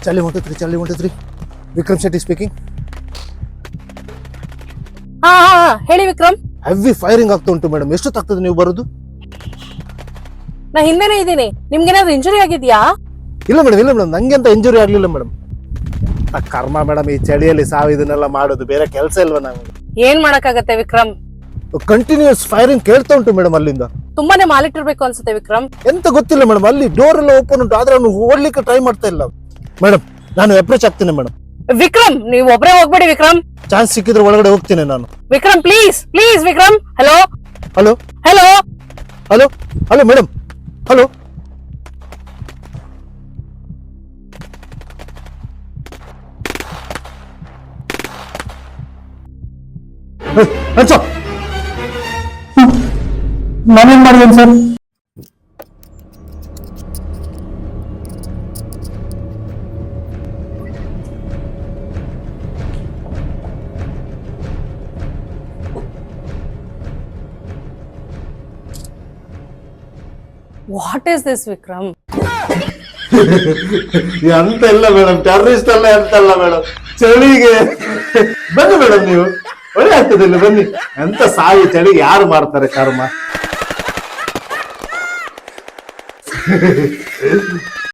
Charlie 123, Charlie 123. Vikram Shetty speaking. ಹಾ ಹೇಳಿ Vikram. Heavy firing ಆಗ್ತಾ ಉಂಟು ಮೇಡಮ್. ಎಷ್ಟೊತ್ತಾಗ್ತದೆ ನೀವು ಬರೋದು? ನಾ ಹಿಂದೆನೇ ಇದ್ದೀನಿ. ನಿಮ್ಗೇನಾದ್ರು ಇಂಜುರಿ ಆಗಿದ್ಯಾ? ಇಲ್ಲ ಮೇಡಮ್ ನಂಗೆ ಅಂತ ಇಂಜುರಿ ಆಗ್ಲಿಲ್ಲ ಮೇಡಮ್. ಕರ್ಮ ಮೇಡಮ್, ಈ ಚಳಿಯಲ್ಲಿ ಸಾವು ಇದನ್ನೆಲ್ಲ ಮಾಡೋದು, ಬೇರೆ ಕೆಲಸ ಇಲ್ವಾ ನಮಗೆ? ಏನ್ ಮಾಡಕ್ಕಾಗತ್ತೆ ವಿಕ್ರಮ್? ಕಂಟಿನ್ಯೂಸ್ ಫೈರಿಂಗ್ ಕೇಳ್ತಾ ಉಂಟು ಮೇಡಮ್ ಅಲ್ಲಿಂದ. ತುಂಬಾನೇ ಮಾಲಿಟ್ಟಿರ್ಬೇಕು ಅನ್ಸುತ್ತೆ ವಿಕ್ರಮ್. ಎಂತ ಗೊತ್ತಿಲ್ಲ ಮೇಡಮ್, ಅಲ್ಲಿ ಡೋರ್ ಎಲ್ಲ ಓಪನ್ ಉಂಟು, ಆದ್ರೆ ಅವನು ಓಡ್ಲಿಕ್ಕೆ ಟ್ರೈ ಮಾಡ್ತಾ ಇಲ್ಲ ಮೇಡಮ್. ನಾನು ಅಪ್ರೋಚ್ ಆಗ್ತೀನಿ ಮೇಡಮ್. ವಿಕ್ರಮ್ ನೀವು ಒಬ್ರೇ ಹೋಗ್ಬೇಡಿ ವಿಕ್ರಮ್. ಚಾನ್ಸ್ ಸಿಕ್ಕಿದ್ರೆ ಒಳಗಡೆ ಹೋಗ್ತೀನಿ ನಾನು. Vikram please Vikram. Hello hello hello hello hello madam. Hello ನಾನೇನ್ ಮಾಡಿದ್ದೇನೆ sir? What is this Vikram? ಎಂತ ಇಲ್ಲ ಮೇಡಮ್, ಟೆರರಿಸ್ಟ್ ಅಲ್ಲ ಎಂತಲ್ಲ ಮೇಡಮ್, ಚಳಿಗೆ ಬನ್ನಿ ಮೇಡಮ್, ನೀವು ಒಳ್ಳೆ ಆಗ್ತದೆ ಇಲ್ಲಿ ಬನ್ನಿ. ಎಂತ ಸಾಯಿ ಚಳಿಗೆ ಯಾರು ಮಾಡ್ತಾರೆ ಕರ್ಮ.